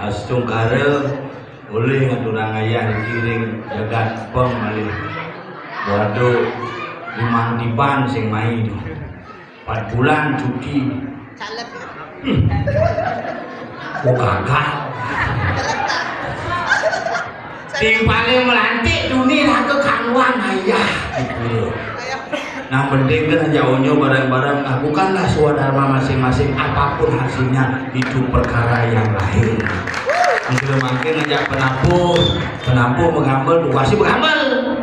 Astungkara boleh ngaturang ayah dikiring jagat peng malih waduh dimantipan sing main 4 bulan cuti kok gagal timpalnya melantik dunia ke kanuan ayah gitu. Nah penting kan jauhnya barang-barang lakukanlah swadharma masing-masing apapun hasilnya itu perkara yang lain. Sudah makin ngajak penampu mengambil tugasnya mengambil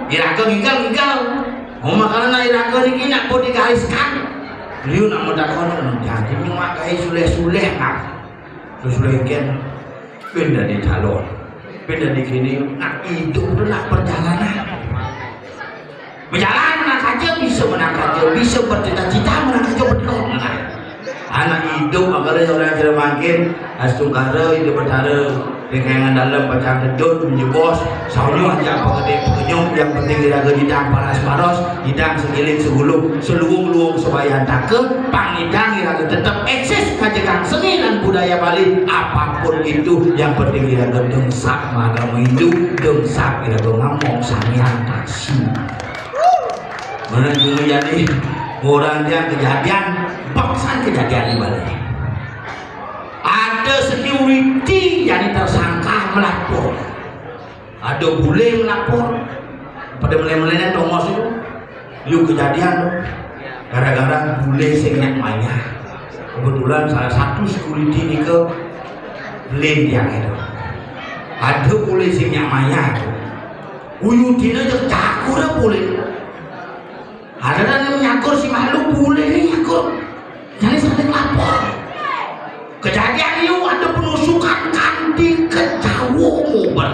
iraka gigal mau makanan iraka ini nak pun digariskan beliau nak mendakon jadi memakai suleh-suleh nak suleh-suleh benda di calon benda di sini nak hidup itu nak perjalanan berjalan nak aja bisa menang aja bisa bercita-cita menang aja betul anak hidup makanya orang tidak makin astungkara hidup bercara dengan dalam pecah gedut menjebos saunya aja pegede-pegenyum yang penting diraga hidang paras-paros hidang segiling segulung seluung-luung sebayan take pangidang diraga tetap eksis kajegang seni dan budaya Bali apapun itu yang penting diraga dengsak agama Hindu dengsak diraga ngomong sanian taksi menunjuk jadi orang yang kejadian paksa kejadian di Bali ada security yang tersangka melapor ada bule melapor pada mulai-mulainya tongos itu yuk kejadian gara-gara bule senyak maya kebetulan salah satu security ini ke lane yang itu ada bule senyak maya itu uyudina jeung cakur boleh. Ada yang nyakur si makhluk boleh nih nyakur. Jadi saling lapor. Kejadian itu ada penusukan kambing ke Jawa Mober.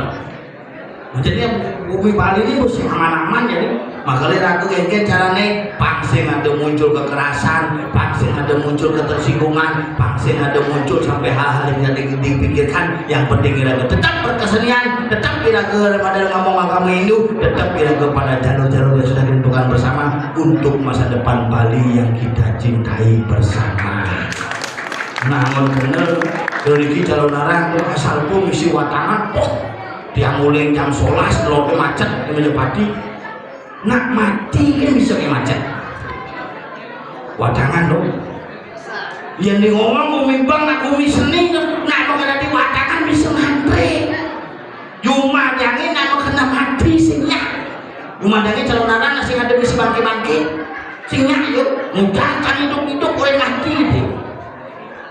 Jadi bumi Bali ini mesti aman-aman jadi. Makanya aku kayak caranya pangsing ada muncul kekerasan, pangsing ada muncul ketersinggungan, pangsing ada muncul sampai hal-hal yang tidak dipikirkan. Yang penting kita tetap berkesenian, tetap kita ke pada ngomong agama Hindu, tetap kita kepada jalur-jalur yang sudah ditentukan bersama untuk masa depan Bali yang kita cintai bersama. Namun bener dari jalur narang asal pun misi watangan, tiang muling jam 11 kalau macet di Majapahit. Nak mati kan bisa kayak macet wadangan dong yang di ngomong umimbang nak umi seni nak mau kena diwadakan bisa ngantri cuma jangin nak mau kena mati sinyak cuma jangin calon anak nasi ada bisa bangki-bangki sinyak yuk mudahkan hidup-hidup oleh mati gitu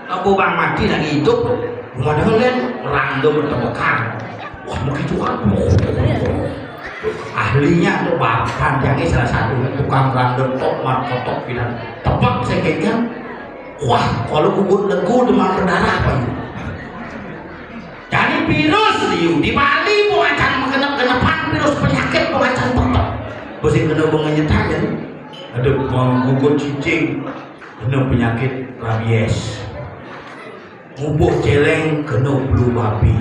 aku bang mati lagi hidup cuma jangin lihat random bertebakar wah mau gitu kan ahlinya tuh bahkan yang salah satu tukang random top markotok bilang tebak saya kayaknya wah kalau kubur legu demam berdarah apa ini jadi virus di Bali pengacan mengenap-genapan virus penyakit pengacan tetap pasti kena mengenyetanya ada gugur cicing kena penyakit rabies ngubuh celeng kena flu babi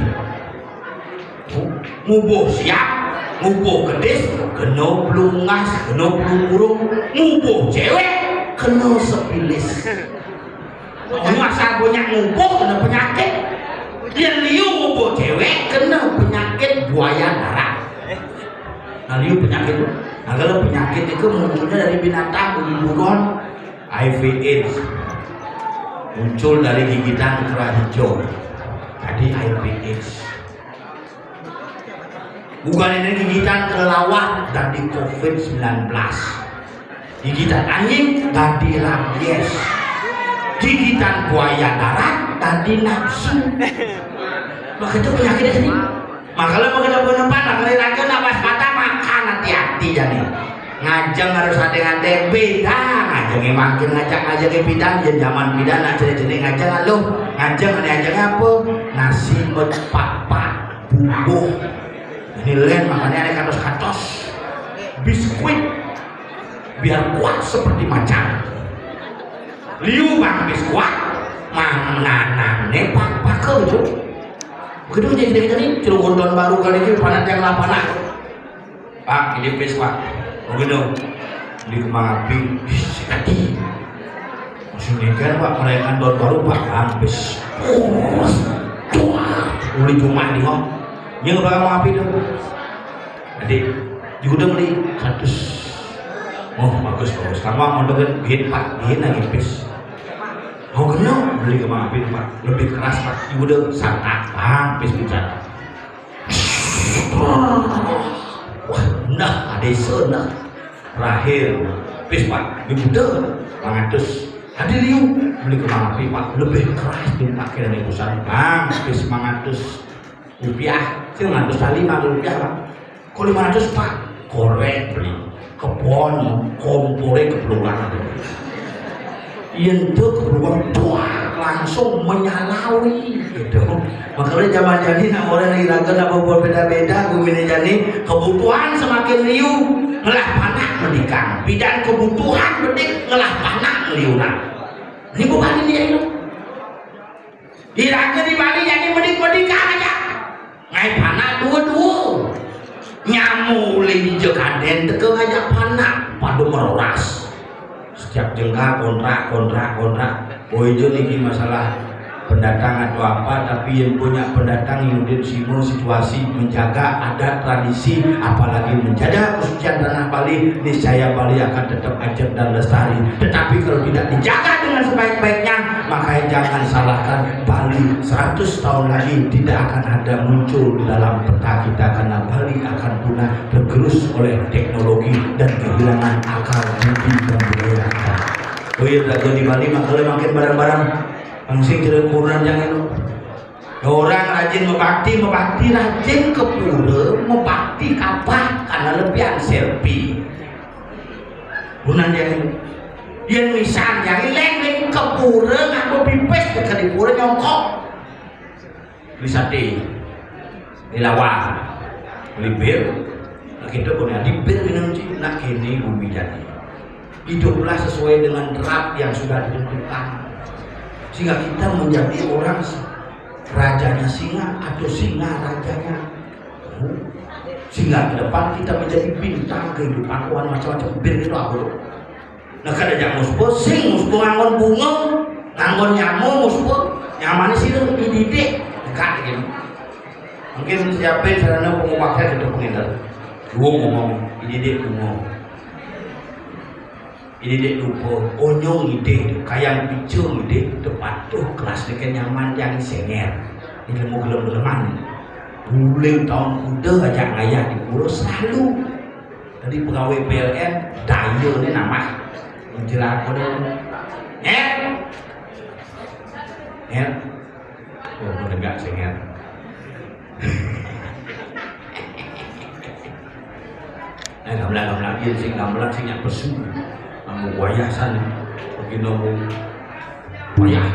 ngubuh siap ngubuh kedis kena pelungas kena pelurung ngubuh cewek kena sepilis asal banyak ngubuh kena penyakit yang liu ngubuh cewek kena penyakit buaya darat nah liu penyakit itu nah kalau penyakit itu munculnya dari binatang buron HIV AIDS muncul dari gigitan kera hijau jadi HIV AIDS bukan ini gigitan kelelawar dari COVID-19 gigitan anjing dari rabies gigitan buaya darat dari nafsu maka itu penyakitnya sini makanya mengenai penempat mengenai nafas mata makan hati-hati jadi ngajeng harus hati-hati beda ngajengnya makin ngajeng bidang jadi zaman bidang jadi ngajeng lo ngajeng apa nasi papa bumbu ini lain makanya ada katos-katos biskuit biar kuat seperti macan liu bang biskuit manganane pak itu begitu jadi ini cilungun tahun baru kali ini panat yang lapanah pak ini biskuit begitu liu mangapi tadi masih negar pak merayakan tahun baru pak habis uli cuma nih ngomong yang bakal mengapi dong adik juga beli 100 oh bagus kamu mau dengan gin pak gin lagi pis oh kenal beli ke mengapi pak lebih keras pak juga sangat pis bicara wah nah ada sana terakhir pis pak juga 100 ada liu beli ke mengapi pak lebih keras dipakai dari pusat bang pis 500 rupiah, saya 500 rupiah pak. Kok 500 pak? Korek beli, kebon, kompore kebeluan. Yentu kebeluan doang langsung menyalawi. Gitu. Makanya zaman jadi nak orang irakan apa berbeda-beda, bumi jadi kebutuhan semakin liu, ngelah panah mendikang. Bidan kebutuhan bedik ngelah panah liunan. Ini bukan ini ya. Irakan di Bali jadi medik-medikang aja. Ngai panah dua-dua nyamulin jekaden teke ngajak panah padu meroras setiap jengkal kontrak boijo niki masalah pendatang atau apa tapi yang punya pendatang yang simu situasi menjaga adat tradisi apalagi menjaga kesucian tanah Bali niscaya Bali akan tetap ajar dan lestari tetapi kalau tidak dijaga dengan sebaik-baiknya maka jangan salahkan Bali 100 tahun lagi tidak akan ada muncul dalam peta kita karena Bali akan punah tergerus oleh teknologi dan kehilangan akal budi dan budaya kita. Oh iya di Bali makanya makin barang-barang langsung jadi kurang jangan orang rajin mebakti rajin ke pura mebakti kapah na lebihan selfie bunan yang misalnya leng ke pura ngaku pipes dekat di pura nyongkok bisa dilawang libir kita punya libir minum nak ini bumi jadi hiduplah sesuai dengan draft yang sudah ditentukan sehingga kita menjadi orang rajanya singa atau singa rajanya sehingga ke depan kita menjadi bintang kehidupan macam-macam bir itu aku nah kada jak muspo sing muspo ngangon bunga ngangon nyamuk muspo nyaman sih itu dididik dekat gitu mungkin siapin sarana pengupaknya gitu pengendal gua ngomong dididik lupa onyong ide kayak picung ide tepat tuh kelas dekat nyaman yang senger ini mau gelem-geleman guling tahun kuda aja ngayah di pura selalu dari pegawai PLN dayo ini nama menjelaskan oh menegak senger gamlang dia sing gamlang sing nyak pesu kamu wayah sana begini mau wayah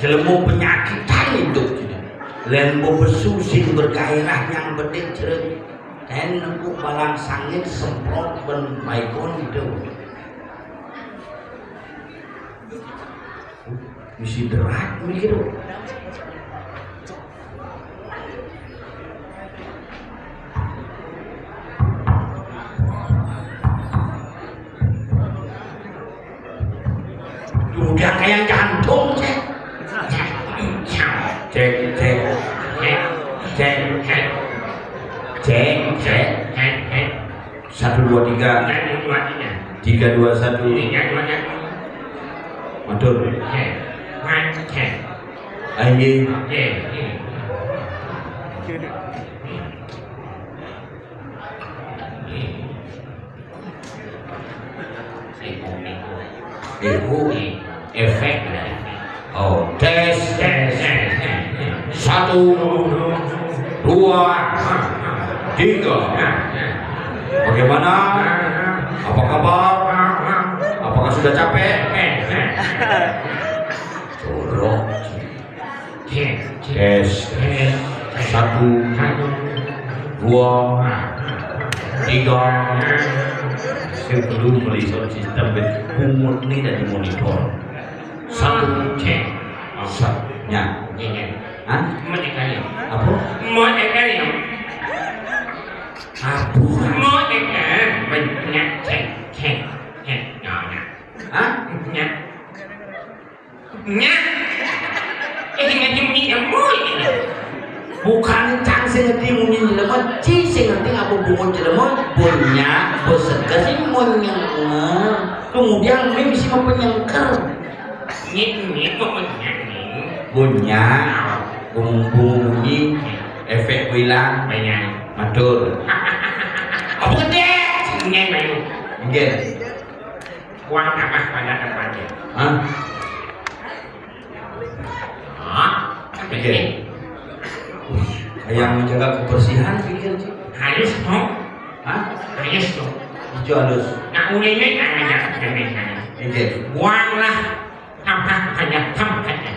jelemu penyakitan itu lembu besu sing bergairah yang bedek cerek dan nengku balang sangit semprot ben baikon itu misi derat mikir udah kayak jantung cek 1 2 3 3 2 1 1 matur nggih ibu efek oh tes 1 2 3 bagaimana apa kabar apakah sudah capek jorok tes 1 2 3 sebelum beli sound system pungut ini dari monitor 1 cek nya apa bukan cang sing ngerti muni lemot ci sing ngerti apa bungun jelemot punya besegas ini monyeng kemudian ini bisa mempenyengker punya bunyi efek hilang matur apa gede nggih uang apa pada tempatnya nggih yang menjaga kebersihan pikir sih halus toh halus toh hijau halus nah ulenya aja buang lah sampah banyak sampahnya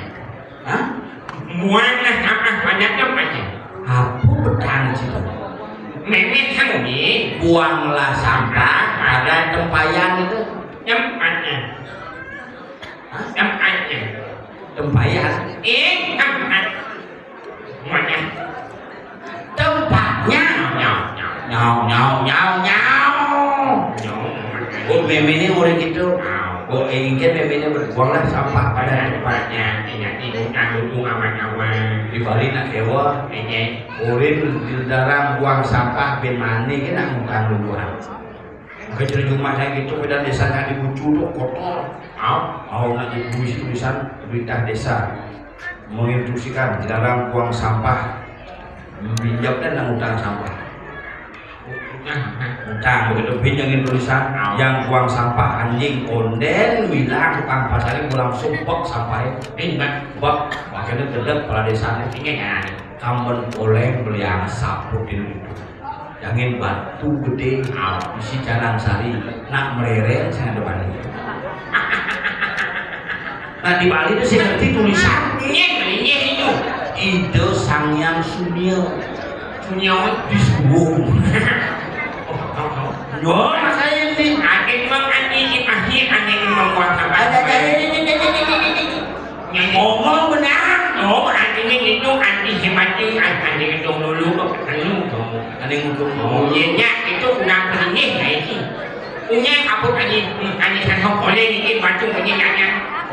buang lah sampah banyak sampahnya apa pedang sih memet kamu nih buanglah sampah pada tempayan itu tempatnya tempayan tempat tempatnya oh memenya orang gitu oh ingin memenya berbuanglah sampah pada tempatnya ini dudung awan-awan di balik nak dewa urin di dalam buang sampah ben mani kan nak ngutang duluan kecil rumah saya gitu beda desa nggak dibucu tuh kotor nak dibuci tulisan berita desa menginstruksikan di dalam buang sampah pinjam dan ngutang sampah ngutang begitu pinjangin tulisan yang buang sampah anjing onden bilang tukang pasarnya mau langsung bok sampahnya bok makanya gedek kepala desanya kamu boleh beli yang sapu di itu jangan batu gede isi jalan sari nak merere saya depan ini nah di Bali itu saya ngerti tulisannya itu ide Sangyang Sunyo disuruh saya ini akhir mengani akhir membuat apa ngomong benar artinya itu anti semati anti gedung dulu anti ngomong itu udah pening ini punya apa anti sanhok boleh bikin batu penyingannya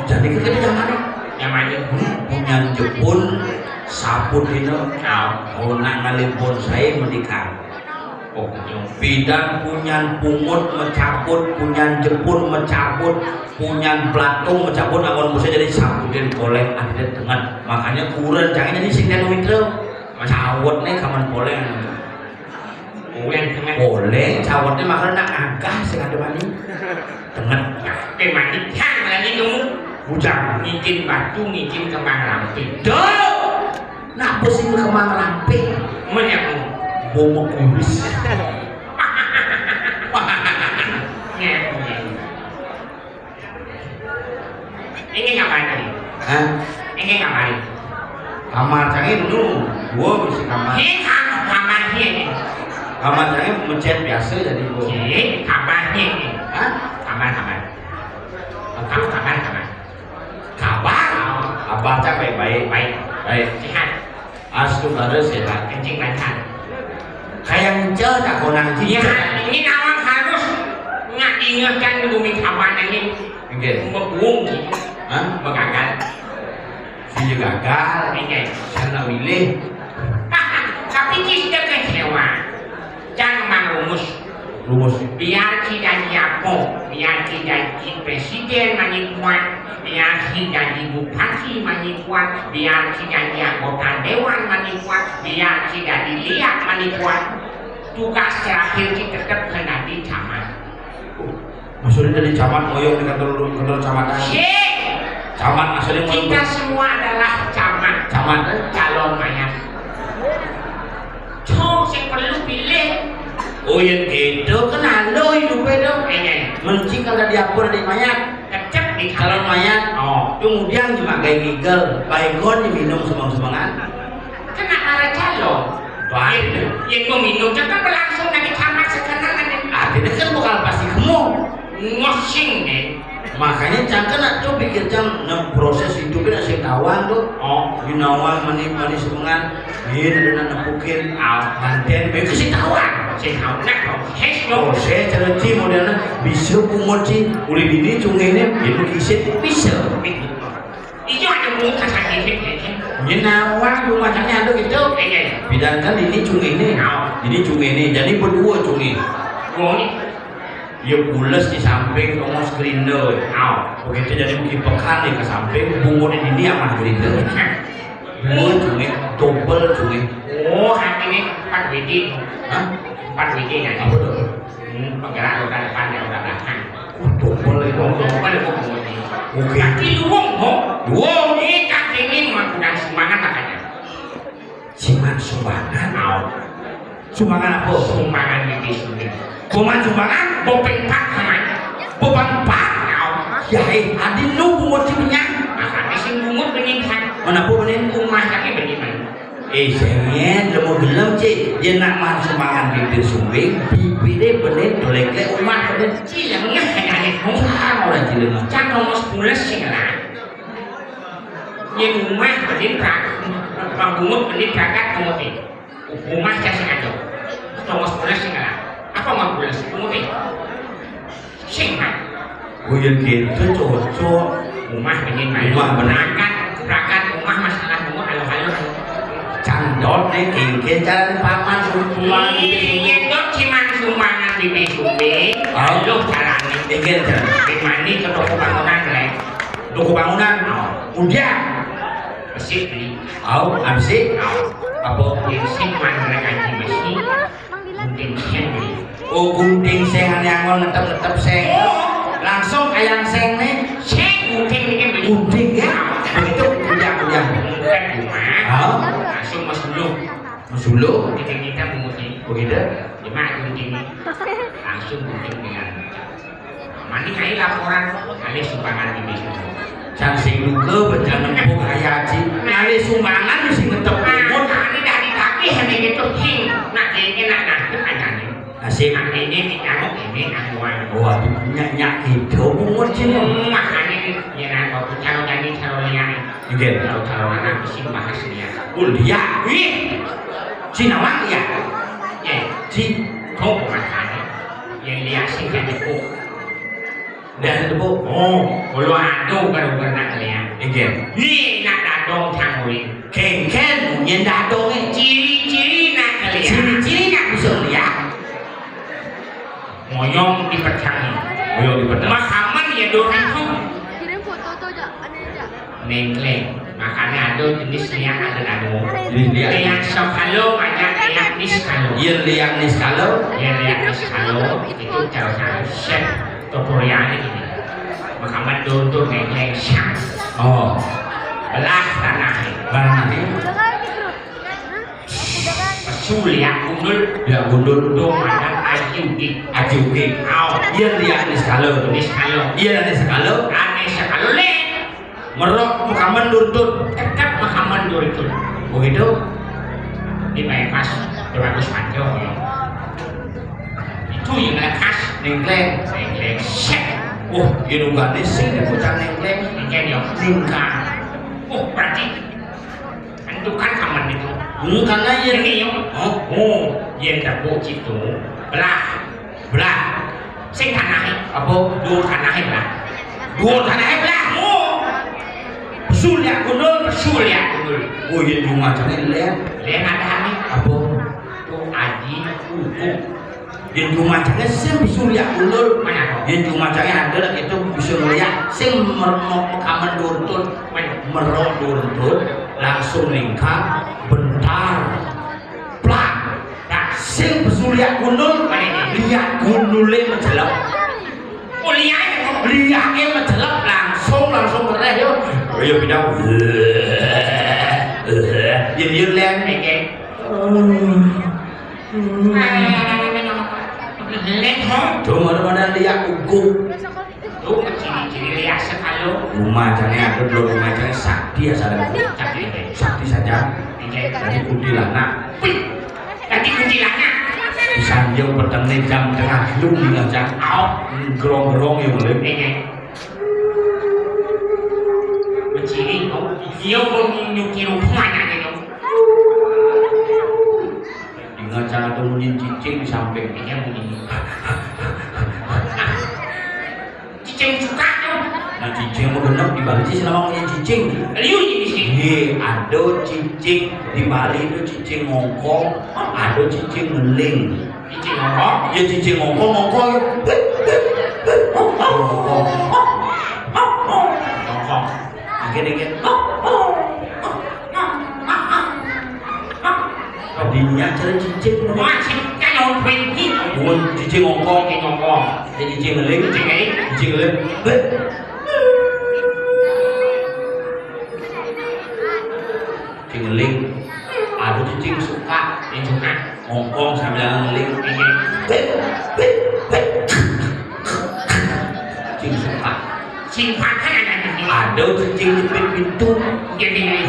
jadi kita zaman punya Jepun sabun itu oh nak ngalipun saya menikah bidang punya pungut mencabut punya Jepun mencabut punya Platung mencabut awan bisa jadi sabutin boleh ada dengan makanya kurang jangan jadi singkat mitro cawat nih kaman boleh boleh cawatnya makanya nak agak sing ada mani dengan mani kan lagi kamu bujang ngicin batu ngicin kembang ramping nak pusing kembang ramping menyambung bomo kumis ini ngapain tadi? Ini ngapain? Kamar canggih dulu gua bisa kamar ini kamarnya ini kamar canggih mencet biasa jadi gua ini kamarnya ini kamar kabar capek baik sehat asu harus sehat kencing lancar kayak muncul tak konang ya ini awak harus nggak ingatkan bumi kapan ini membuang gagal sih gagal sana milih tapi kita kecewa jangan rumus biar tidak siap Lapo, biar jadi presiden manikuan, biar jadi bupati manikuan, biar jadi anggota dewan manikuan, biar jadi liak manikuan. Tugas terakhir kita tetap kena di camat. Maksudnya dari camat ngoyong di kantor camat. Camat maksudnya ngoyong. Kita semua adalah camat. Camat calon mayat. Cong yang perlu pilih. Oh yang gitu kan lo hidupnya dong. Mencing kalau diapur di mayat. Kecep di calon mayat. Oh. Kemudian cuma kayak gigel, baygon diminum semang-semangan. Kena arah calon. Yang meminum jangan berlangsung nanti camat sekarang nanti. Artinya kan bukan pasti kamu ngosing deh. Makanya jangan nak coba pikir jangan proses hidupnya sing kawan tuh. Oh, ginawang mani semangat. Ini ada nepukin manten, mereka sih kawan. Sing kawan nak proses lo. Proses cara ci modelnya bisa pumoci. Uli bini cungene itu kisit bisa. Itu ada muka sakit. Ginawang rumahnya ada gitu. Bidangkan ini cungene. Ini cungene. Jadi berdua cungene. Ya bulas di samping ngomong grinder. Begitu jadi mungkin pekan nih ke samping bungut ini sama grinder. Bungut cungi, double cungi. Oh, hati ini 4 WD. Hah? 4 WD nggak? Apa tuh? Penggerak roda depan dan roda belakang. Double itu. Double itu bungut ini. Oke. Kaki luwung, luwung ini kaki ini menggunakan sumbangan makanya. Siman sumbangan. Sumbangan apa? Sumbangan di sini. Sumbangan? Bopeng pak sama. Bopeng pak? Ya, adi nu bungut cipinya. Makanya sing bungut meningkat. Mana pun benin rumah lagi bagaimana? Sengen, lemu gelem cik. Dia nak mah sumbangan bibir sumbing, bibirnya benin doleknya umah benin. Cilengnya hanya Orang orang cilengnya. Can nomor 10 sing lah. Yang rumah benin rak, bang bungut benin rakat kemudian. Rumah saya sengaja. Nomor 10 sing lah. Apa mau bulan kemudian? Sing lah. Oh yang gitu cocok. Rumah benin malu. Rumah benar. Rakat rumah masalah bungut halo-halo. Candot nih kengke jalan paman sumbangan. Iya dok cuman sumbangan di Mesumbi. Lalu caranya. Ingin jalan. Di mana ke toko bangunan lah. Toko bangunan. Udah. Bersih beli. Abis sih. Apa? Yang simpan mereka di besi. Gunting seng beli. Oh gunting seng yang mau ngetep seng. Langsung kayak seng nih. Seng gunting ini beli. Gunting ya. Begitu udah. Bukan rumah. Langsung masuk kita mengutin. Begitu. Gimana gunting ini? Langsung gunting dengan. Mandi kali laporan kali sumbangan di besi. Can sing luka berjalan nempuk hayaji. Kali sumbangan sing ngetep umur. Ini dari kaki hanya gitu hing. Nak ini nak ada nih. Asik. Nak ini nyamuk ini akuan. Wah, nyak hidup umur cina. Makanya ya nak kau caro jadi caro liang. Oke. Caro anak mesti bahas dia. Kuliah. Wih. Cina wang ya. Ya. Ci. Kau makanya. Yang lihat sih jadi kok. Dan itu Oh, kalau ada baru pernah lihat. Oke. Ni nak dadong canggulin. Ken yang dadongnya. Ciri-ciri nak lihat. Ciri-ciri nak bisa lihat. Moyong dipecangi. Mahaman ya dorang tu. Kirim foto tuh aja, aneh aja. Nengkleng. Makanya ada jenis liang ada dado. Liang sokalo ada liang niskalo. Iya liang niskalo. Liang niskalo itu cara chef Korea ini. Mahaman duduk nengkleng syang. Oh. Belah tanah. Mana nih? Udah kan gitu? Udah kan? Pesuliak gundul. Ya gundul. Domanan ajuki. Ajuki. Iya liang niskalo. Niskalo. Iya niskalo. Aneh sekalo le. Merok Muhammad Durtun. Tetap Muhammad Durtun. Begitu. Di bypass 200 panjang ya. Itu yang lekas. Nengkleng. Nengkleng set. Ini bukan sing diputar nengkleng. Nengkleng ya. Ningkang. Berarti tentukan kaman itu. Karena Ini ya. Yang dapat itu belah. Sing tanahnya. Apa? Dua tanahnya belah. Dua tanahnya belah. Pesuliak gundul. Oh iya cuma cari lihat. Lihat ada nih. Apa? Tuh aji utuh. Yang cumacangnya sing surya ulul. Mana? Yang cumacangnya ada itu bisa ngeliat sing mekamen durtun, merok durtun, langsung lingkar, bentar, plak. Nah, sing pesulia gundul, lihat gundulnya menjelap. Oh Lihatnya menjelap langsung bereh yo. Ya pindah. Jadi lihat. Cuma mana lihat ugu. Tuh ciri-ciri lihat sekali. Rumahnya ada belum rumahnya sakti ya saudara. Sakti saja. Jadi kuntilanak. Tadi kuntilanak. Sanjung petang jam tengah lung aja. Gerong-gerong yang boleh. Menciri kau. Dia mau nyuki rumahnya gitu. Dengan cara temuin cicing di samping Dia bunyi. Cicing suka tuh. nah cicing mau genep di Bali sih nama punya cicing Liu di sini. ada cicing di Bali itu cicing ngongkong ada cicing ngeling Cicing ngomong. ya cicing ngongkong Ngomong. dikit tadinya cara cicing Masih kalau pergi. bukan cicing ngongkong Cicing ngomong. jadi cicing ngeling cicing ngeling cicing ngeling ada cicing suka Yang suka. ngongkong sambil ngeling cicing suka Simpanan ada di sini. ada cicing di pintu Jadi ini.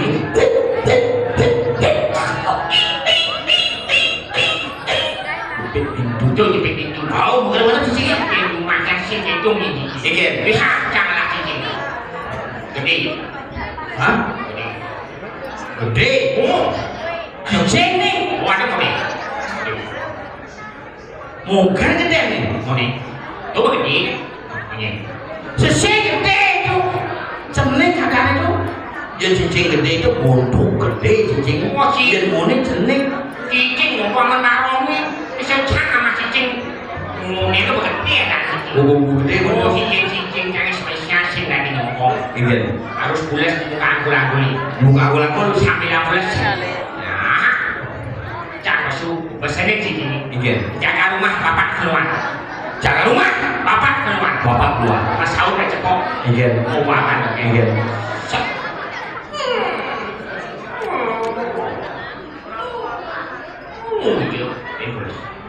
pintu Itu di pintu. tahu bagaimana cicingnya Pintu makan sih itu ini. Ikan Bisa janganlah cicing. Gede. hah Gede. gede Oh. cicing nih Oh ada mau nih. muka gede nih Mau nih. Coba gede. Ini. cicing gede itu cenik kakak itu ya cicing gede itu bodoh gede cicing Wah, cicing. yang monik cenik Cicing ngomong menaruhnya. Bisa cak sama cicing. Ngomongnya itu bukan dia kan cicing. bodoh gede Oh bodoh cicing yang spesial sih nggak ngomong. iya Harus bulas di muka anggur-anggur. muka aku lakon Sambil bulas. Nah. Cak masuk. Pesannya cicing. iya Jaga rumah bapak keluar. jaga rumah Bapak keluar. bapak keluar Pas sahur ke cepok. iya Mau makan. iya Cek.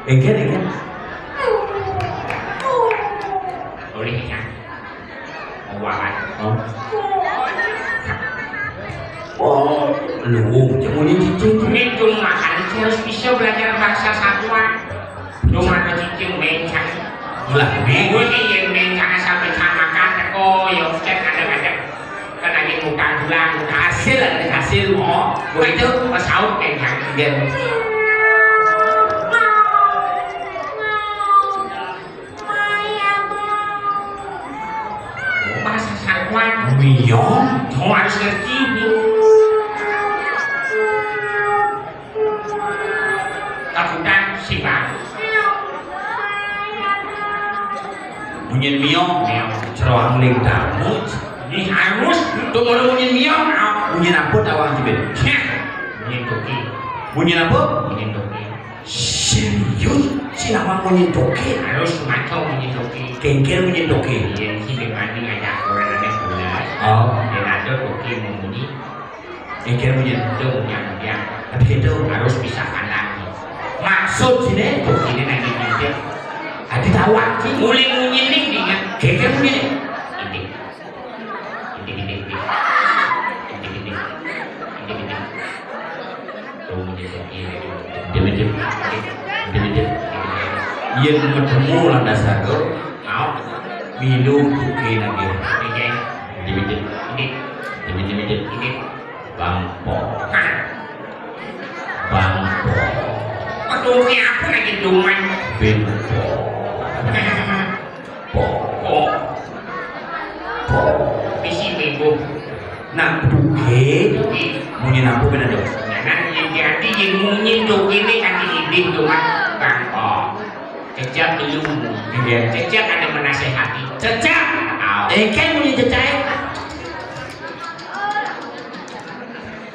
iya Boleh ya. Mau makan. oh lu cemunya cicing Ini cuma makan itu harus bisa belajar bahasa satuan. Cuma ada cicing mencang. lah Gue nih yang mencang sampai sama makan. Oh ya cek kadang-kadang. Kan lagi muka tulang. hasil ada hasil Oh, gue itu pas sahur mencang. iya Bahasa satuan. miong Kamu harus ngerti. Takutan si bang. munyin miong Meong. cerawang ling damut Ini harus. tuh mau munyin miong munyin apa tawang cibet Ini toki. munyin apa Ini toki. serius si nama munyin toke Harus macam ini toki. kengkel munyin toke Iya sih dengan ngajak orang ada bulan. oh Dan ada toki membunyi. kengkel munyin Itu yang dia tapi itu harus pisahkan lagi. maksud sini Toki ini nanti dia. hati tawang sih Mulai munyi nih dengan kengkel munyin ini. Ini. Tuh munyi toki. yang ketemu landas satu Mau. minum toke lagi Ini. bangpo Hah. bangpo Aduh, kayak apa lagi cuman? bimpo po Oh, po bisi minggu. nak toke Jadi, munyin apa benar dong jangan yang jadi yang mungkin tuh ini kan ini cuma bangko. Cecak ilmu. Cecak ada menasehati. Cecak. Engke muni cecak.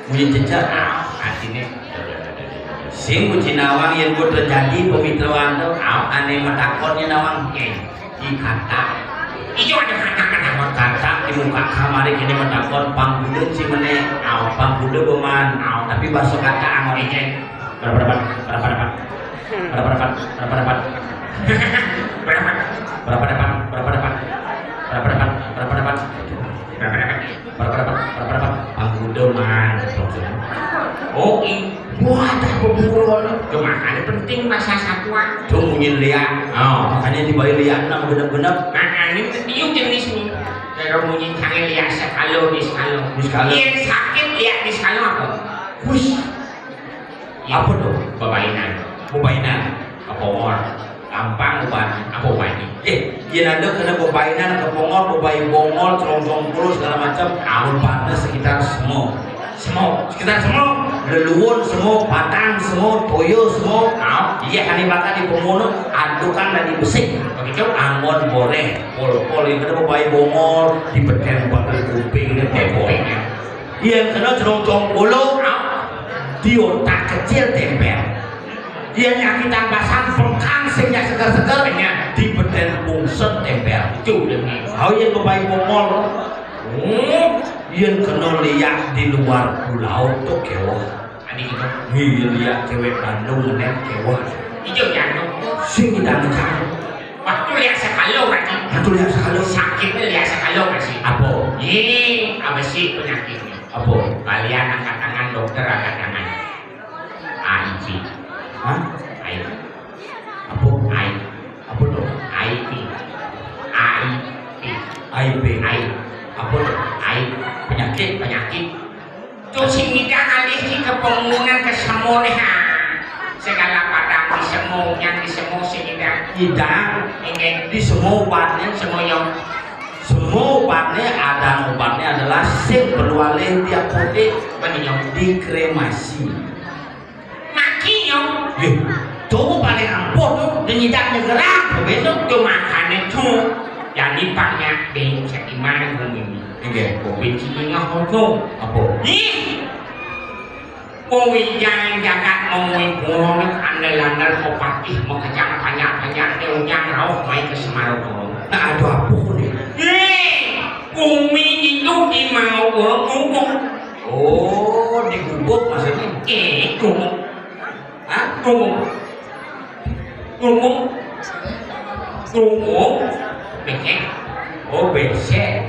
Muni cecak. Artinya Sing Guci Nawang yang gue terjadi pemitraan tuh aneh matakonnya Nawang di kata itu ada kata di muka kamar ini matakon panggudeun si meneh panggudeun beman tapi bahasa kata angor ini berapa panggudeun man oh wah tak pembunuhan cuma ada penting bahasa satuan tungguin liat makanya dibayar liat nang bener-bener ini tiup jenis ini kalau bunyi kangen liat sekalo di sekalo yang sakit liat di sekalo apa? Wush apa tuh? Bebainan kepongor gampang uban apa uban ini ada kena bebainan kepongor bebai bongol cerong-cerong puluh segala macam ubannya sekitar semua leluhun semua batang semua toyo semua iya kan dimakan di pemono adukan dan dibesik begitu angon boleh pol yang kena bebai bongol dibeten pakai kuping dan tepung iya kena cerong-cerong puluh di otak kecil tempel dia nyakitan basah pengkang sehingga segar-segarnya dibeten pungset tempel itu kau yang bebai bongol yang kena lihat di luar pulau tuh kewah iya lihat cewek Bandung menek kewah itu jantung sing tidak ngecang waktu lihat sekalo sakitnya lihat sekalo masih apa? apa sih penyakitnya apa? kalian angkat tangan dokter angkat tangan AIP hah? AIP apa? AIP apa tuh? AIP AIP apa tuh? AIP penyakit terus ini alih di kepengunan ke semua segala padang di semua yang di semua sehingga hidang ingin di semua obatnya semua yang semua obatnya ada obatnya adalah sing berwaleh di apotek dikremasi maki yang coba paling ampun tuh denyidaknya gerak begitu tuh makannya tuh jadi banyak bensin di mana bumi ini bensin yang hoto apa? Yang jagat mengui burung andal-andal kopatih mau kejang banyak-banyak yang rauh main ke Semarang nah ada apa nih? Bumi itu dimau guguk oh digubuk maksudnya? guguk hah? Guguk becek oh becek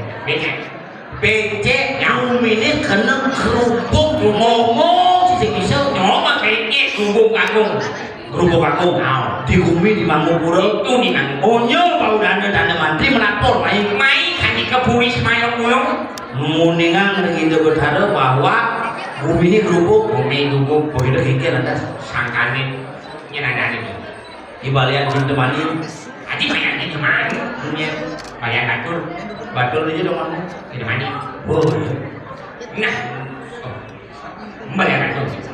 bumi ini kena kerupuk ngomong sih bisa nyoma kayaknya guguk agung di bumi di Mangupura itu di Mangupura oh nyo bau dana mantri melapor main kan di keburi semayang muningan dengan berharap bahwa bumi ini kerupuk begitu kikir ada sangkanin nyenadani di balian cinta mani adi banyak di teman balian batul aja dong mana di mani oh nah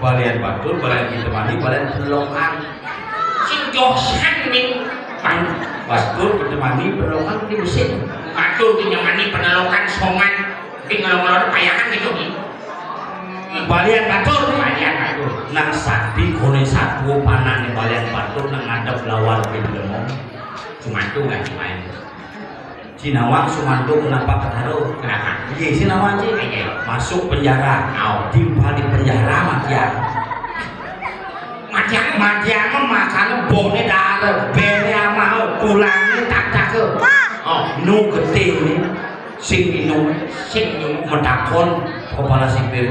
balian batul balian cinta mani balian pelokan si dosan nih batul cinta mani pelokan di mesin batul cinta mani penelokan songan di ngelong-ngelong payangan gitu balian batul nah sakti kone satu panan balian batul nang ngadep lawar pinlemong Sumanto kan main Sinawang Sumanto kenapa ketaruh? Kenapa? Iya Sinawang sih masuk penjara timpal di penjara matian makan bone darah bene mau pulangnya tak ke nu gede nih sing minum mentakon kepala sipir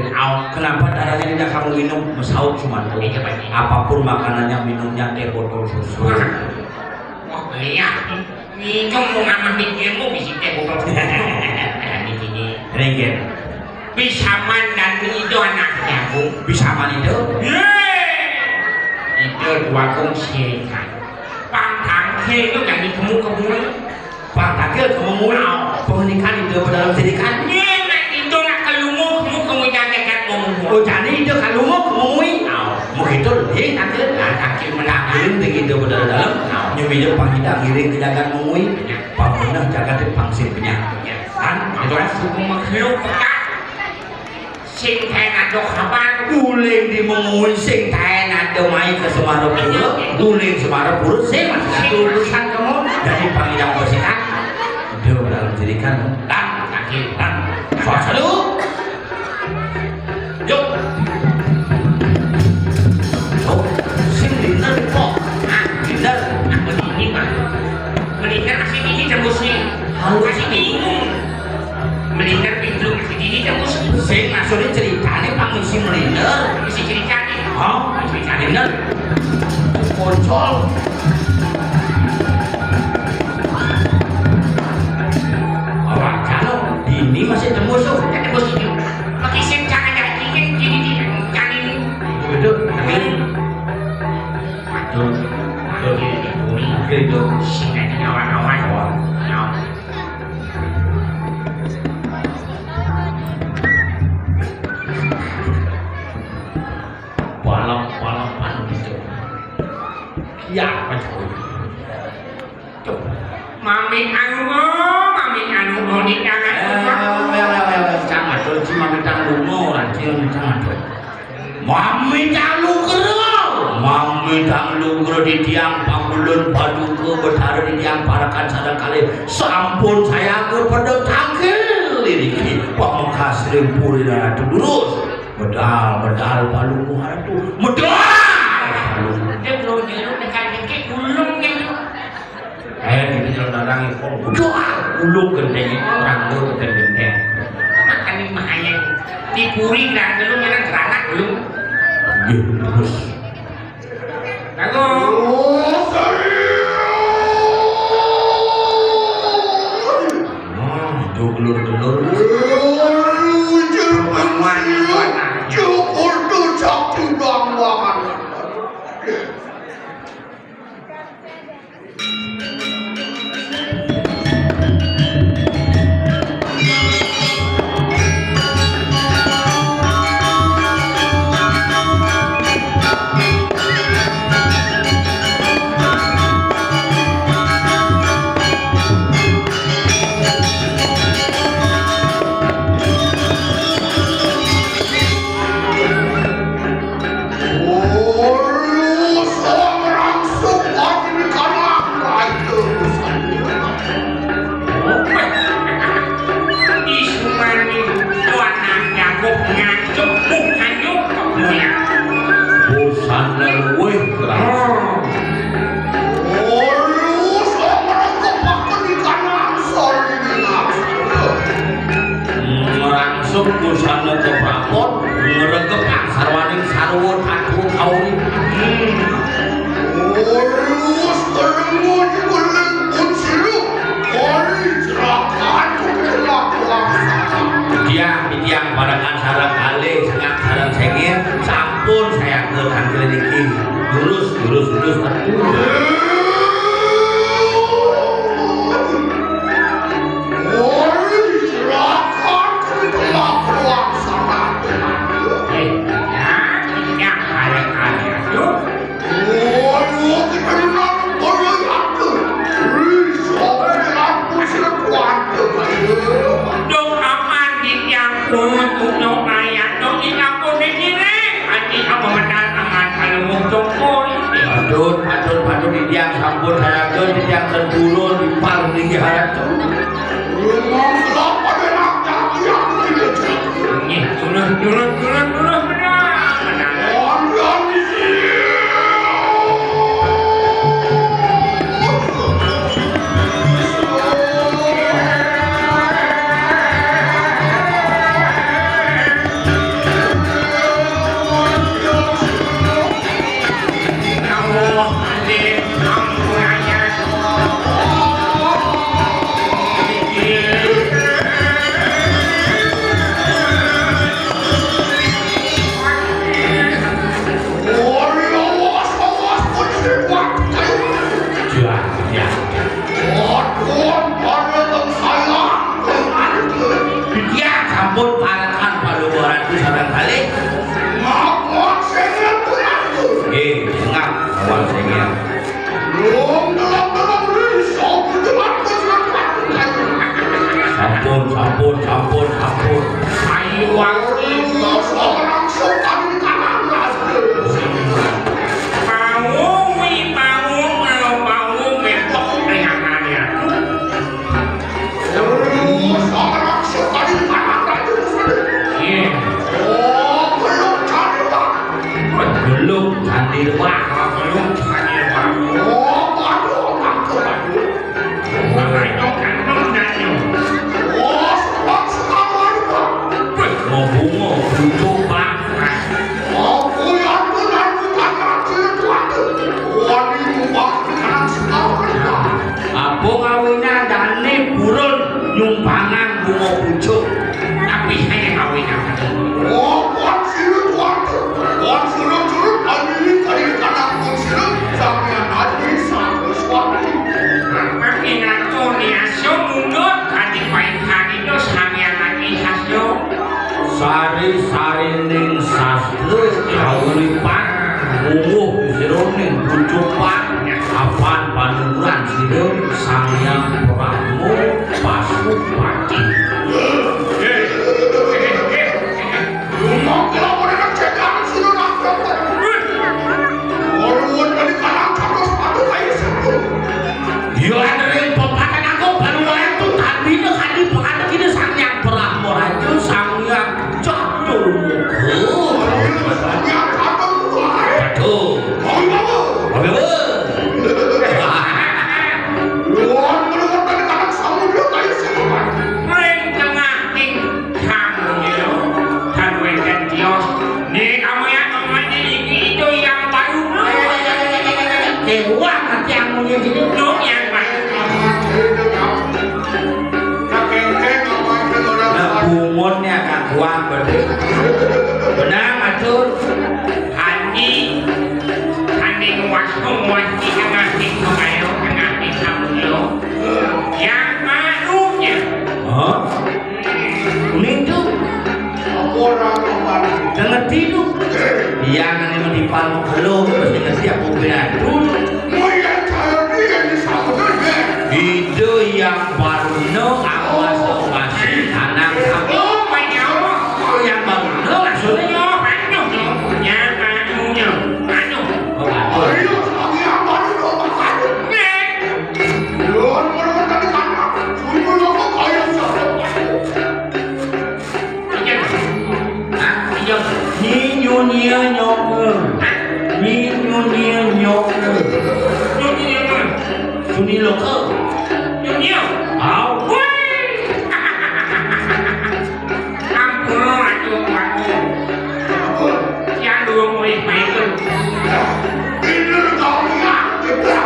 kenapa darahnya tidak kamu minum mesaut Sumanto apapun makanannya minumnya teh botol susu iya ini kamu ngamah mikirmu bisa teh botol susu di sini ringgit bisa mandan itu anaknya bu bisa man itu dua kongsi kan pantang itu yang ditemu pantang kamu pernikahan itu dalam serikan itu nak kelumuk kamu jangan ngomong jadi itu kalungok kamu begitu dia takil menakilin begitu dalam Suminya panghidang ngiring ke jagat mengui pamenang jagat di pangsin penyakit kan itu suku makhluk pekat sing ado kabar guling di mengui sing taen ado main ke Semarang Pura guling Semarang Pura sing urusan kamu dari panghidang bersikat dia dalam jadikan dan kaki dan suasana yuk oh sing dinner kok dinner begini mah mendingan kasih gigi tembus nih kasih bingung mendingan pintu kasih gigi tembus sing maksudnya ceritanya pangisi meliner isi cerita nih oh cerita bener kocol orang kalau ini masih tembus tuh tembus itu pakai sim jangan jadi gini jangan ini betul amin betul betul sing ada nyawa-nyawa balap-balapan gitu ya betul mami anu nih jangan jangan tuh cuma minta lungo ranci jangan tuh mami tanglugro di tiang pangulun paduka bertara di tiang parakan sadang kali sampun saya kepada tangkil ini pamengkas rempuri dan itu durus bedal palung muara tuh medal dia belum nyuruh dekat dikit ulung gitu gitu jalan darang itu ulung gendeng orang tuh gendeng makan ini mahanya dipuri dan belum yang geranak belum terus lalu itu gelur-gelur cukur tuh sakti banget. busana keprapot ngeregep sarwaning sarwon aku kauri Orus teremu di bulan uncilu Ori jerakan kelakuan tiang padakan sarang kali sangat sarang sengir sampun saya ke kantor diki lurus patut di tiang sampun saya ke di tiang terpuluh di paling tinggi harap Kaulipan Sironing Bucupan Apaan Panuran Sironing Sangyang Pramu Pasupati Rumah kira mereka cekan sudah nakal. Orang dari kalang terus pada kayu sebelum. Ya dari pepatah aku baru itu tadi nekadi pepatah kita Sangyang Pramu Raja Sangyang Jatuh Yang kata mulai. Tuh Apa? Orang mereka dari kalang samudra kayu sebelum. Mereka ngaking kamu ya, kamu yang Dios. Nih kamu yang ngomongnya itu yang baru. Wah nanti yang punya gitu Lu yang baru. Nah bungonnya gak kuat berarti benar matur Handi nguas di ngaking kemayo, ngaking kamu ya. Yang barunya. oh kuning tuh Orang kembali. denger tidur iya kan emang di palmo belum pasti ngerti aku bilang dulu Moyang saya dia di samudra. itu yang baru no awas masih anak kamu Oh, banyak. itu yang baru no maksudnya oh bagus Ayo, kami yang baru nomor satu. Orang mereka dari kalang samudra kayu sebelum. Ninyo niya nyoke Ninyo niya nyoke Suni loke Au Ini kami yang kita.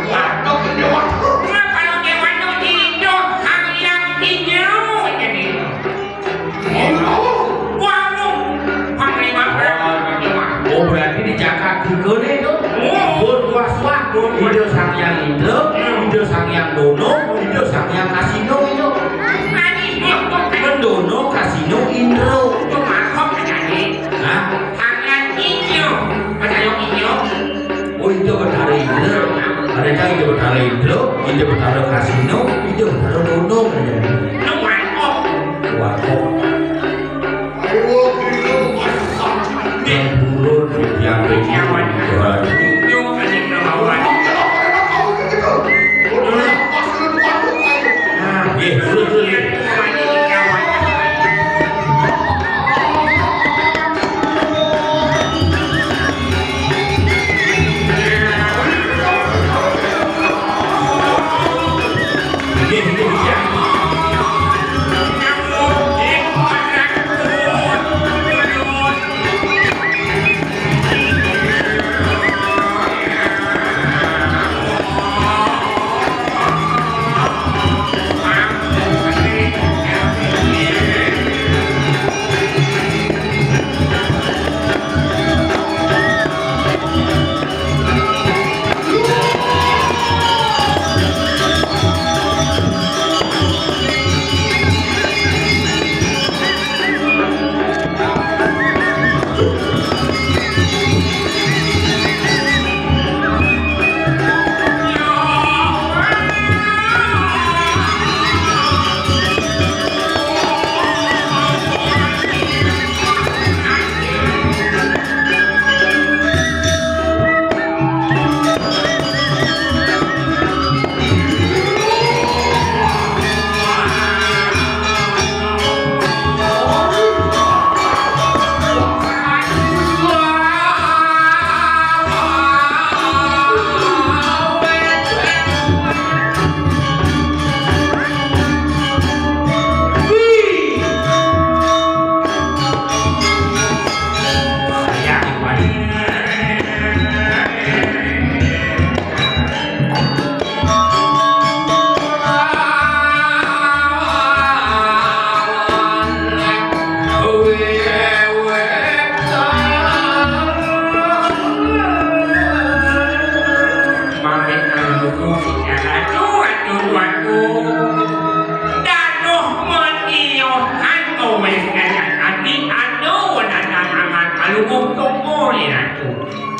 Waktu ini waktu. Oh berarti dijaga digone itu berkuas-kuas Ide Sangyang Indra Ide Sangyang Dono Ide Sangyang Kasino itu Mendono Kasino Indra Hah? Oh itu Betara Indra Ada Ide Betara Indra Ide Betara Kasino Ide Betara Dono Wah kok Ayo, kita masuk. yang burun yang berjalan nah Yang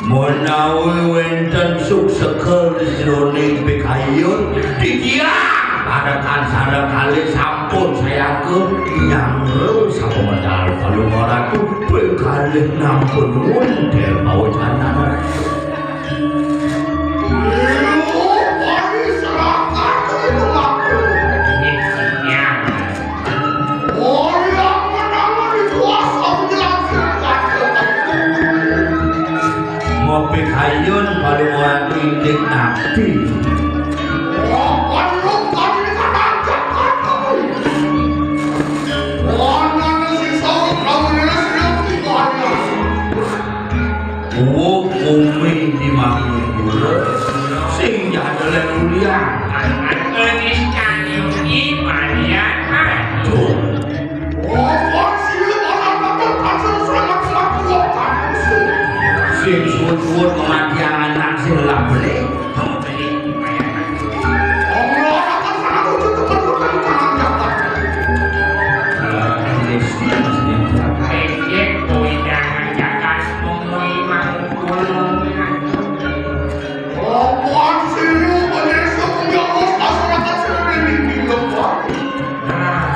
menawi wenten suksekel jroning pikayun dikiang padakan sadakali sampun sayakeun nyangreun sapamedal palungoratu bekalih nampun wonten pawecanana. Pikayun palungoratu indik nabi. Umi di mangi gula sing jadale mulia Anis kanyu iman ya tuh sing suwut-suwut kematian anak sing labele kamu beli bayaran Ejek koi jangan jakas mengui mangkul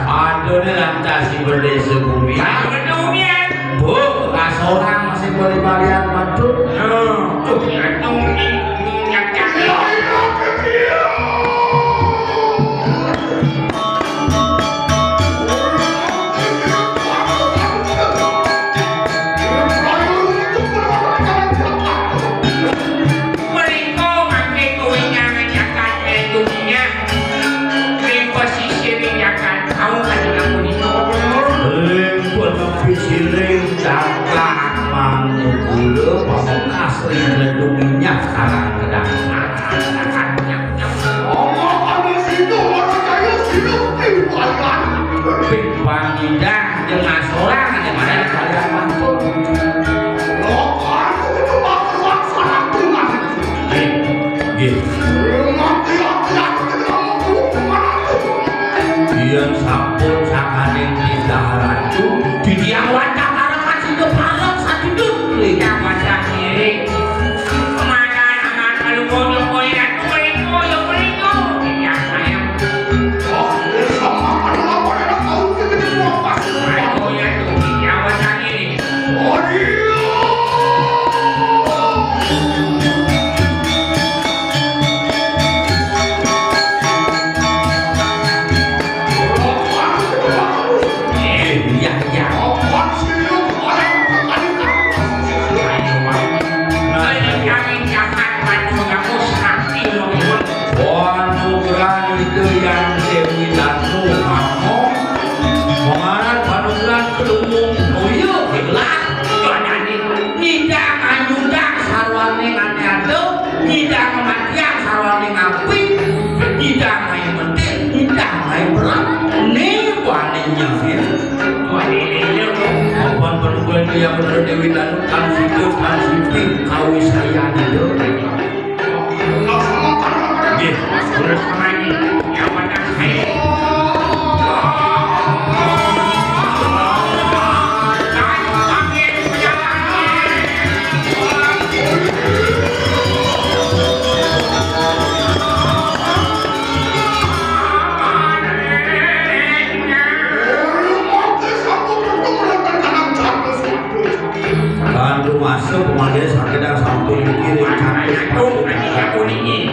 aduh ini lantasi berdesa bumi Kedumian bu kasorang masih boleh balian mantul Atung minyak cakit Mereka pakai koinnya menjakan dunia posisi menjakan kamu kan aku itu pun pisiring cakak manggula pamekas ring minyak karang kedang pangidang jeung asorang jeung mana kalian mantul Yen sampun sakaning didaharatu didiang wacak karekan hidup halal sadudut yang wajah kiri kemana akan kalau koyo koyan koyo yang sayang koyo itu yang wajah kiri yang berdewi dan kansitu kansiping kawis saya itu terus lagi yang wajah saya masuk pemandian sakit sampun kiri cantik bunyi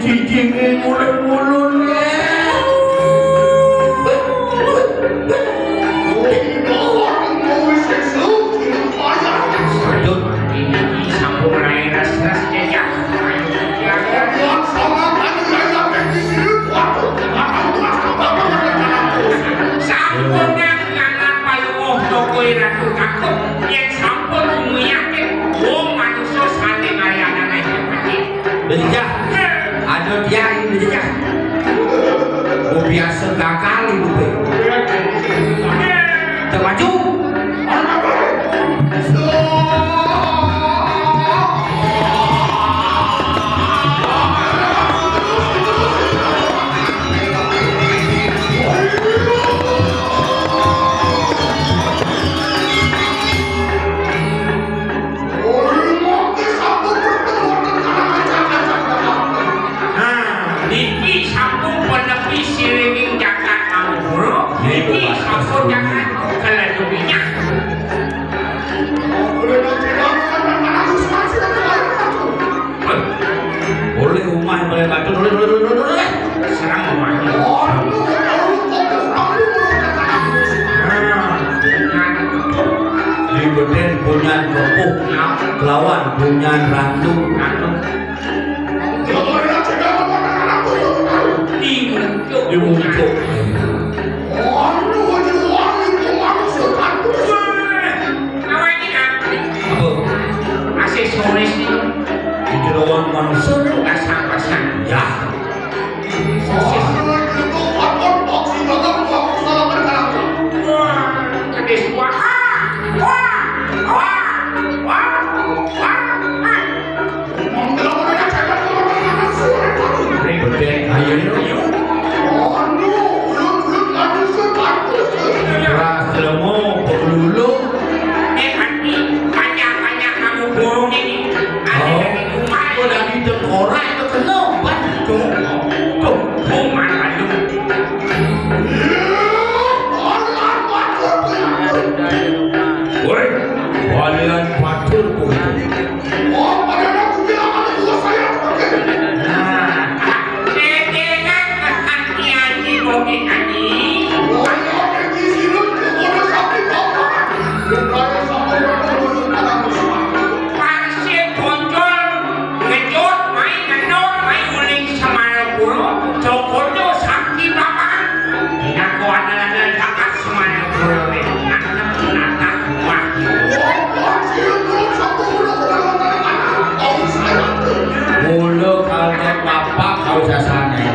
cicing mulun-mulunnya ini sampun mulai ras-ras jejak sampun ratu takut yang sampun meyakin manusia sate mariana naik mati bejak ada dia ini bejak biasa kali bupe termaju Nandung. Jangan cegah anak-anakku yang tahu. Dimuncuk. Aduh, wangi manusia takut. Awalnya apa? Apa? Aksesoris itu. Di jeroan manusia. Pasang-pasang. Ya. Aduh, itu apa? Boksi dagang aku salah berkata. Wah, gede semua. Menggelar mereka cegah anak-anak surat tahu. Bedeng ayo. Aduh, ulut-ulut manusia takut. Keras jelemu pelulu. Banyak kamu burung ini. Ada dari rumah. Udah di tengkorak itu kena bantu. Tuh. Rumah Bandung. Allah takut. Woi, walian patur pun. Oh, pada aku bilang anak buah saya pakai. Nah, dengan kehatian di mobil ini. Pasir bocor, ngejut, main ngendut, main uling semangat buruk, cokodo sakti bapak. Aku adalah kakak semangat buruk, anak wah. Mulu kalau bapak kau sasane.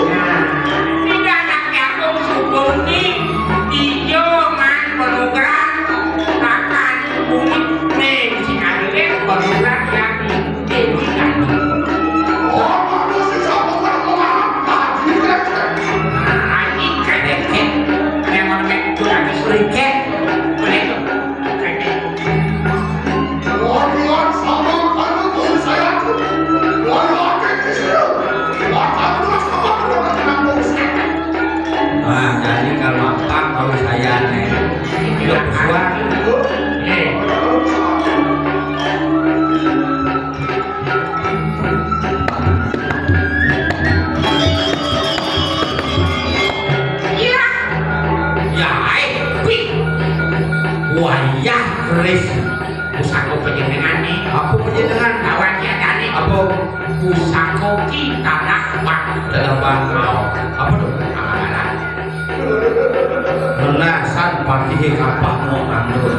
Tidak anaknya aku subur nih, hijau man penugeran, makan bumi nih si Adilin penugeran yang ini kan. Anjing kedeket, yang orang itu lagi seriket, boleh tuh, kedeket. Nah, jadi kalau bapak kau saya nih. Hidup suara. Iya, Ya, wayah keris. pusako penjenengan nih, Apa penjenengan? lawannya tadi Apa? pusako kita dakwah Dalam bangau. Apa tuh? amalan. Menasan pagi kapak mau anggur.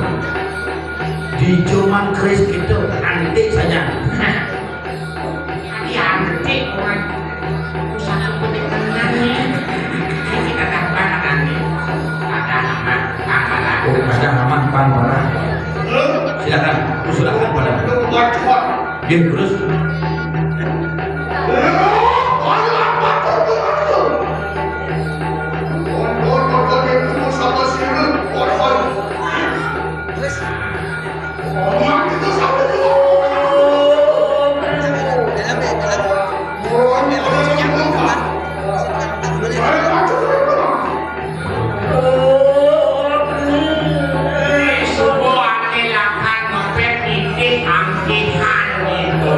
Di cuman keris gitu nanti saja. Tadi antik orang pusako penjenengan nih, kita dakwah nanti ada nama amalan. Oh, ada aman pan parah. Silakan, usulkan pada. Dia terus. Sebuah kelakan ngepet titik angkihan itu.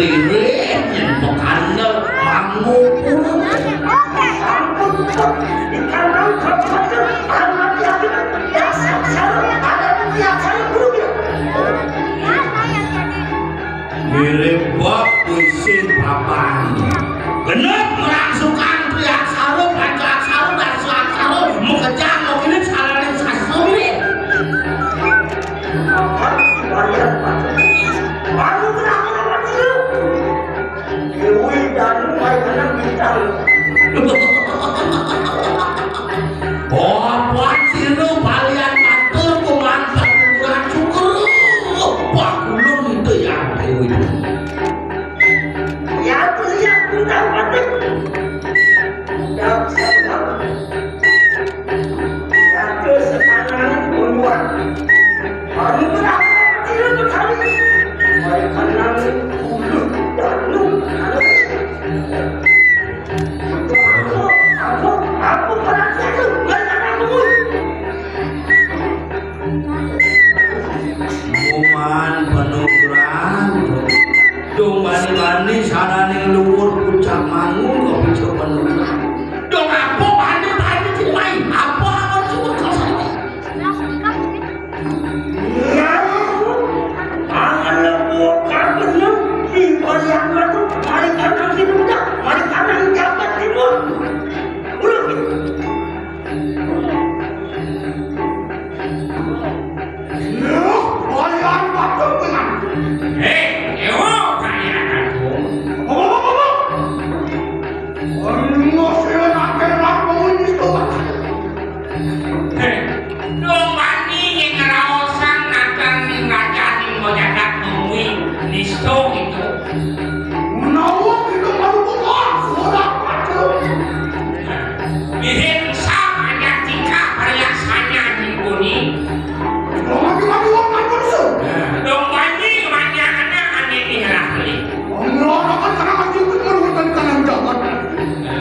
lirik yang pekandel mangupur mirip bok puisi papan genep merangsukan pria sarum pancak sarum dan suak sarum mau kejang mau ini salarin sasumi baru kenapa sih Dewi dan mainan bintang Bapak sinu balian matur kumantap ukuran syukur bakulun itu yang Dewi ya tuh yang kita patik yang sedang satu sekarang keluar baru kenapa tidak berkali mereka nangis ulu dan lu aku merasa itu Muman penugrang dong mani-mani saraning luhur puncak mangun kok bisa penugrang dong apa mani-mani cimai apa harus sebut kasar tangan lebuh kakinya di balian batu mari kanan di muda mari kanan jabat timur ulang balian batu dengan ewo kaya aku. Domani yang ngeraosan akan ngajani mojadak nungwi nisto itu. Bihin sama aja tika perhiasannya di buni. Domani kebanyakannya aneh diherahli.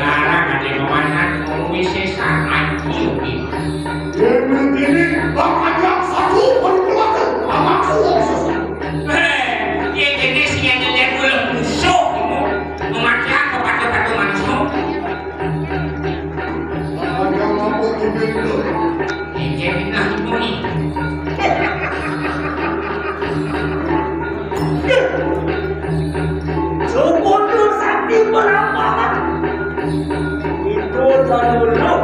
Larang ada kemanan nungwi sesa anjing. Dia jenis yang dilihat ulang musuh memakai kepada manusia. Jadi nak ini. Sebodoh sakti beramah itu dulu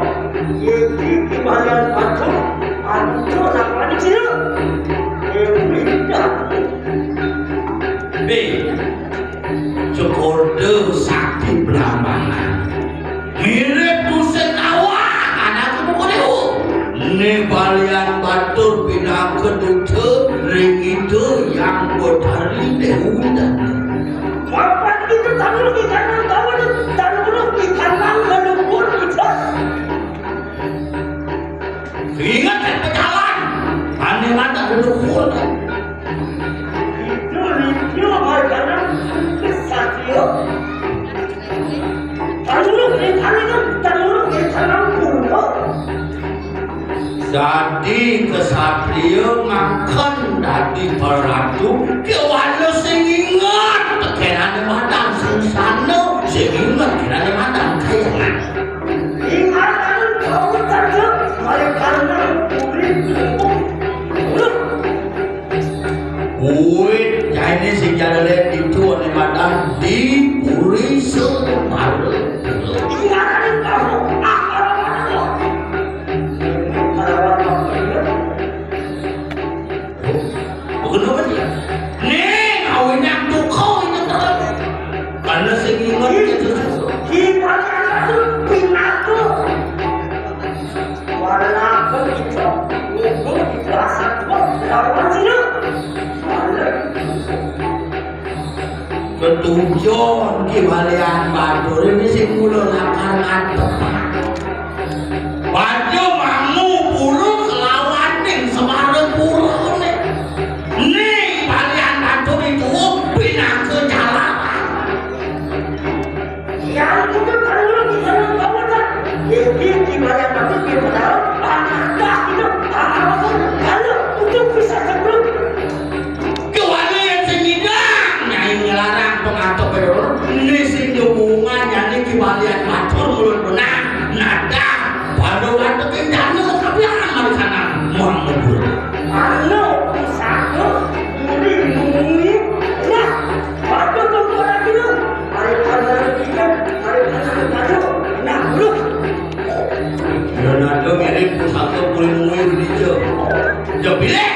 jadi kembalian batu anu lawan sih B cokorde sakti belambangan mirip buset awak anak kemudian ini balian batur pindah kedute ring itu yang botari dehundan apa itu tangan di kanan kawan tangan di kanan melupur itu ingat kan pejalan aneh mata leluhur itu review makanan kesatrio tangan di kanan puluh jadi kesatria makan dadi peratu kewana sing ingat tekenane madang sungsana sing ingat kenane madang kayangan ingat kau saja mereka puri Uit jadi sing jadale itu ane madang di puri semar ingat kamu bukan apa dia nih kawin yang tukau ini terus karena sing ingat itu kita itu pinatu warna itu itu asal lawan sini ketujuan di balian batur ini sing mula lakar ngantep baju mangu bulu kelawan ning semarang bulu nih balian batur itu pindah ke jalan yang itu kalau di dalam kawasan jadi di balian batu kita tahu ada itu kalau untuk bisa sebelum kewajiban yang sengidang nyai ngelarang atau peor ini sing hubungan yang ini kibalian matur mulun benang nada pada waktu kendana tapi anak sana mau ngubur Ano bisa muli nah pada tunggu lagi lu hari kanan kita hari kanan nah lu Leonardo mirip satu kulit mui di jo pilih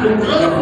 Lugu